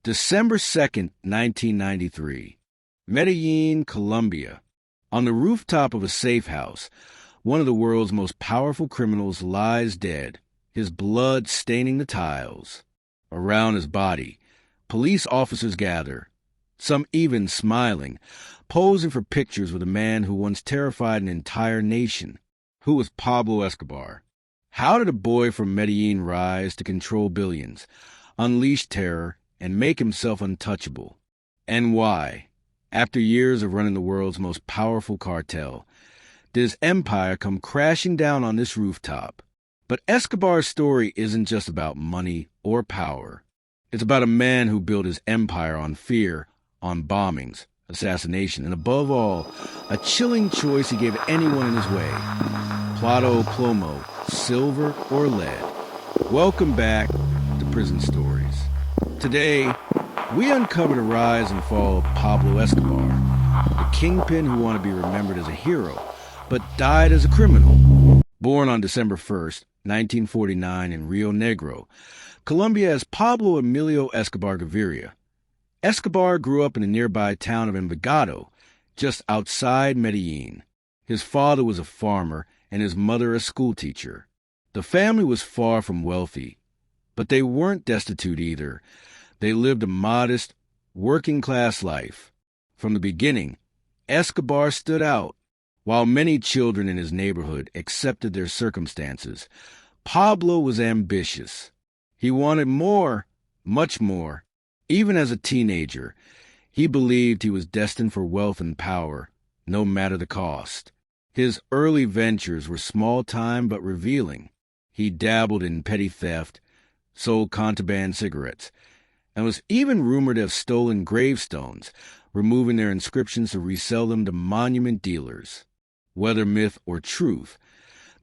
December 2nd, 1993. Medellin, Colombia. On the rooftop of a safe house, one of the world's most powerful criminals lies dead, his blood staining the tiles. Around his body, police officers gather, some even smiling, posing for pictures with a man who once terrified an entire nation. Who was Pablo Escobar? How did a boy from Medellin rise to control billions, unleash terror, and make himself untouchable? And why, after years of running the world's most powerful cartel, did his empire come crashing down on this rooftop? But Escobar's story isn't just about money or power. It's about a man who built his empire on fear, on bombings, assassination, and above all, a chilling choice he gave anyone in his way: plata o plomo, silver or lead. Welcome back to Prison Stories. Today, we uncover the rise and fall of Pablo Escobar, the kingpin who wanted to be remembered as a hero, but died as a criminal. Born on December 1st, 1949 in Rio Negro, Colombia, as Pablo Emilio Escobar Gaviria. Escobar grew up in the nearby town of Envigado, just outside Medellin. His father was a farmer and his mother a schoolteacher. The family was far from wealthy, but they weren't destitute either. They lived a modest, working-class life. From the beginning, Escobar stood out. While many children in his neighborhood accepted their circumstances, Pablo was ambitious. He wanted more, much more. Even as a teenager, he believed he was destined for wealth and power, no matter the cost. His early ventures were small-time but revealing. He dabbled in petty theft, sold contraband cigarettes, and was even rumored to have stolen gravestones, removing their inscriptions to resell them to monument dealers. Whether myth or truth,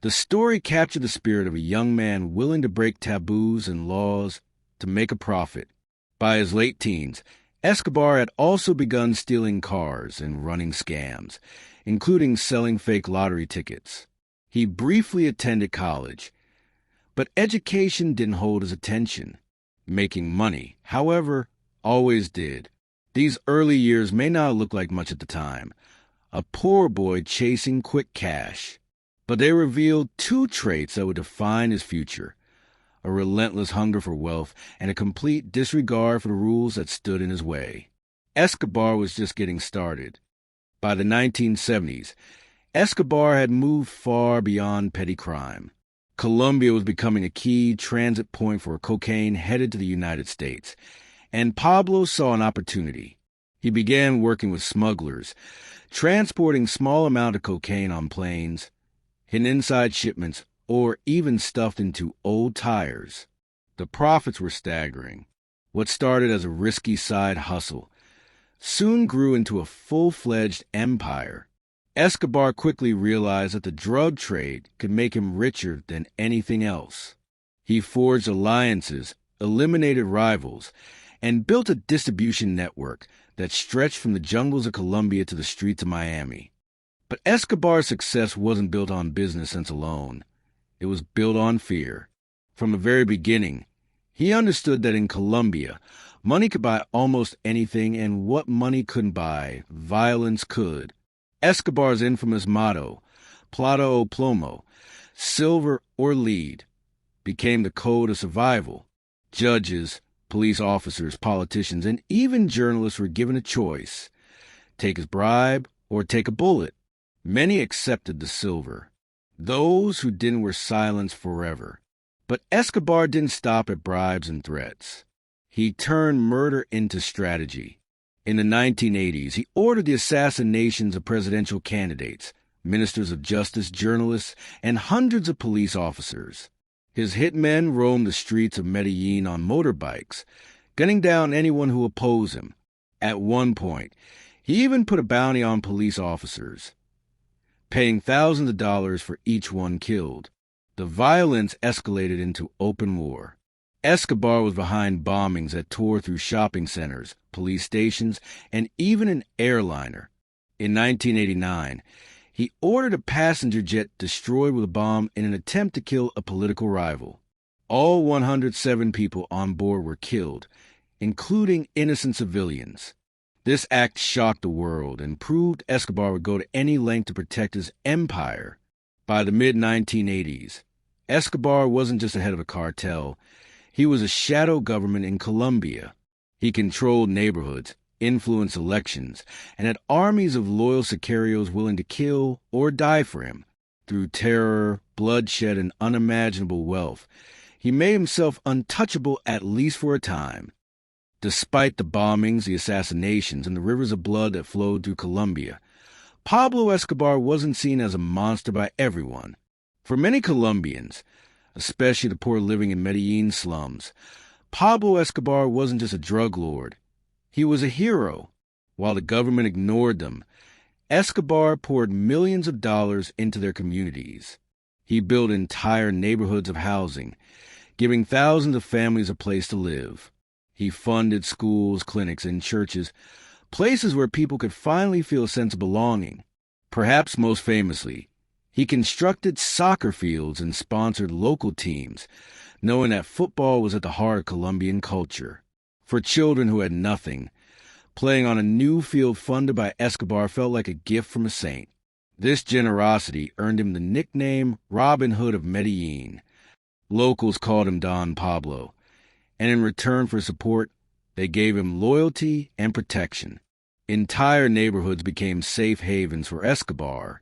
the story captured the spirit of a young man willing to break taboos and laws to make a profit. By his late teens, Escobar had also begun stealing cars and running scams, including selling fake lottery tickets. He briefly attended college, but education didn't hold his attention. Making money, however, always did. These early years may not look like much at the time. A poor boy chasing quick cash. But they revealed two traits that would define his future: a relentless hunger for wealth and a complete disregard for the rules that stood in his way. Escobar was just getting started. By the 1970s, Escobar had moved far beyond petty crime. Colombia was becoming a key transit point for cocaine headed to the United States, and Pablo saw an opportunity. He began working with smugglers, transporting small amounts of cocaine on planes, hidden inside shipments, or even stuffed into old tires. The profits were staggering. What started as a risky side hustle soon grew into a full-fledged empire. Escobar quickly realized that the drug trade could make him richer than anything else. He forged alliances, eliminated rivals, and built a distribution network that stretched from the jungles of Colombia to the streets of Miami. But Escobar's success wasn't built on business sense alone. It was built on fear. From the very beginning, he understood that in Colombia, money could buy almost anything, and what money couldn't buy, violence could. Escobar's infamous motto, plata o plomo, silver or lead, became the code of survival. Judges, police officers, politicians, and even journalists were given a choice: take his bribe or take a bullet. Many accepted the silver. Those who didn't were silenced forever. But Escobar didn't stop at bribes and threats. He turned murder into strategy. In the 1980s, he ordered the assassinations of presidential candidates, ministers of justice, journalists, and hundreds of police officers. His hitmen roamed the streets of Medellin on motorbikes, gunning down anyone who opposed him. At one point, he even put a bounty on police officers, paying thousands of dollars for each one killed. The violence escalated into open war. Escobar was behind bombings that tore through shopping centers, police stations, and even an airliner. In 1989, he ordered a passenger jet destroyed with a bomb in an attempt to kill a political rival. All 107 people on board were killed, including innocent civilians. This act shocked the world and proved Escobar would go to any length to protect his empire. By the mid-1980s, Escobar wasn't just the head of a cartel. He was a shadow government in Colombia. He controlled neighborhoods, influenced elections, and had armies of loyal sicarios willing to kill or die for him. Through terror, bloodshed, and unimaginable wealth, he made himself untouchable at least for a time. Despite the bombings, the assassinations, and the rivers of blood that flowed through Colombia, Pablo Escobar wasn't seen as a monster by everyone. For many Colombians, especially the poor living in Medellin slums, Pablo Escobar wasn't just a drug lord. He was a hero. While the government ignored them, Escobar poured millions of dollars into their communities. He built entire neighborhoods of housing, giving thousands of families a place to live. He funded schools, clinics, and churches, places where people could finally feel a sense of belonging. Perhaps most famously, he constructed soccer fields and sponsored local teams, knowing that football was at the heart of Colombian culture. For children who had nothing, playing on a new field funded by Escobar felt like a gift from a saint. This generosity earned him the nickname Robin Hood of Medellin. Locals called him Don Pablo, and in return for support, they gave him loyalty and protection. Entire neighborhoods became safe havens for Escobar,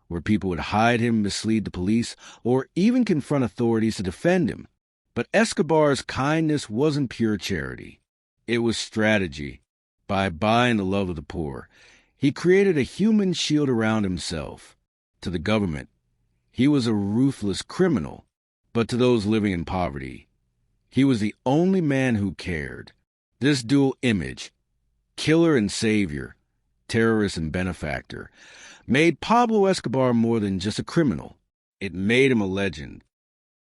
where people would hide him, mislead the police, or even confront authorities to defend him. But Escobar's kindness wasn't pure charity. It was strategy. By buying the love of the poor, he created a human shield around himself. To the government, he was a ruthless criminal, but to those living in poverty, he was the only man who cared. This dual image, killer and savior, terrorist and benefactor, made Pablo Escobar more than just a criminal. It made him a legend.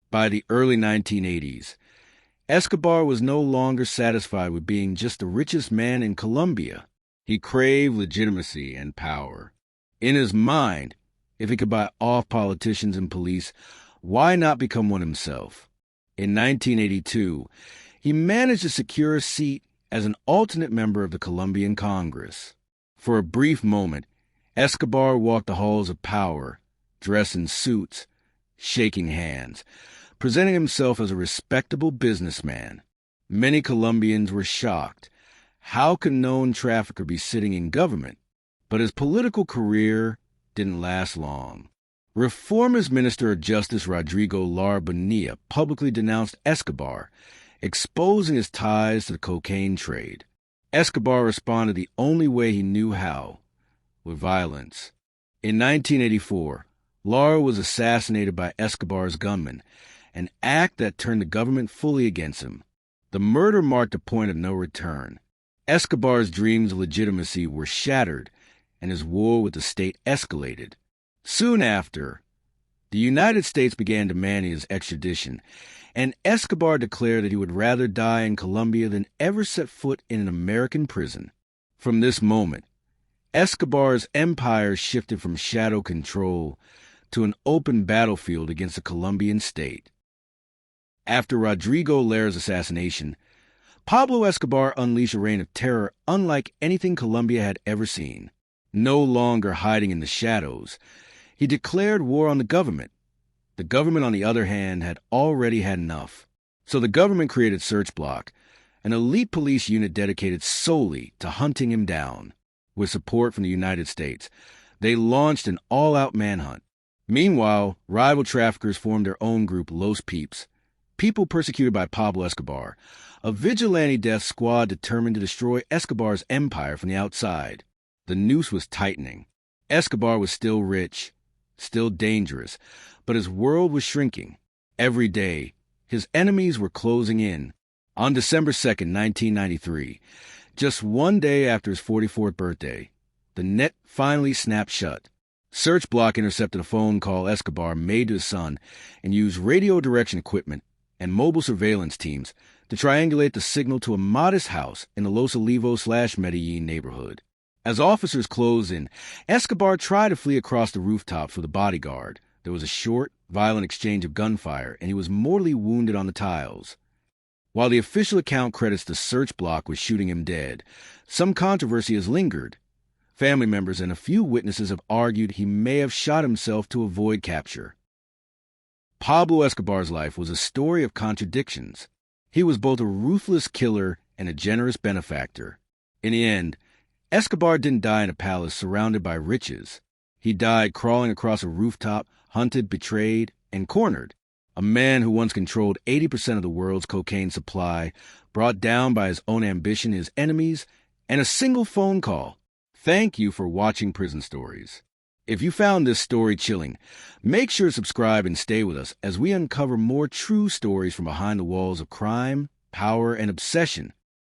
By the early 1980s, Escobar was no longer satisfied with being just the richest man in Colombia. He craved legitimacy and power. In his mind, if he could buy off politicians and police, why not become one himself? In 1982, he managed to secure a seat as an alternate member of the Colombian Congress. For a brief moment, Escobar walked the halls of power, dressed in suits, shaking hands, presenting himself as a respectable businessman. Many Colombians were shocked. How could a known trafficker be sitting in government? But his political career didn't last long. Reformist Minister of Justice Rodrigo Lara Bonilla publicly denounced Escobar, exposing his ties to the cocaine trade. Escobar responded the only way he knew how, with violence. In 1984, Lara was assassinated by Escobar's gunmen, an act that turned the government fully against him. The murder marked a point of no return. Escobar's dreams of legitimacy were shattered, and his war with the state escalated. Soon after, the United States began demanding his extradition, and Escobar declared that he would rather die in Colombia than ever set foot in an American prison. From this moment, Escobar's empire shifted from shadow control to an open battlefield against the Colombian state. After Rodrigo Lara's assassination, Pablo Escobar unleashed a reign of terror unlike anything Colombia had ever seen. No longer hiding in the shadows, he declared war on the government. The government, on the other hand, had already had enough. So the government created Search Bloc, an elite police unit dedicated solely to hunting him down. With support from the United States, they launched an all-out manhunt. Meanwhile, rival traffickers formed their own group, Los Peeps, people persecuted by Pablo Escobar, a vigilante death squad determined to destroy Escobar's empire from the outside. The noose was tightening. Escobar was still rich, still dangerous, but his world was shrinking. Every day, his enemies were closing in. On December 2nd, 1993, just one day after his 44th birthday, the net finally snapped shut. Search Bloc intercepted a phone call Escobar made to his son and used radio direction equipment and mobile surveillance teams to triangulate the signal to a modest house in the Los Olivos/Medellin neighborhood. As officers closed in, Escobar tried to flee across the rooftops with a bodyguard. There was a short, violent exchange of gunfire, and he was mortally wounded on the tiles. While the official account credits the Search Bloc with shooting him dead, some controversy has lingered. Family members and a few witnesses have argued he may have shot himself to avoid capture. Pablo Escobar's life was a story of contradictions. He was both a ruthless killer and a generous benefactor. In the end, Escobar didn't die in a palace surrounded by riches. He died crawling across a rooftop, hunted, betrayed, and cornered. A man who once controlled 80% of the world's cocaine supply, brought down by his own ambition, his enemies, and a single phone call. Thank you for watching Prison Stories. If you found this story chilling, make sure to subscribe and stay with us as we uncover more true stories from behind the walls of crime, power, and obsession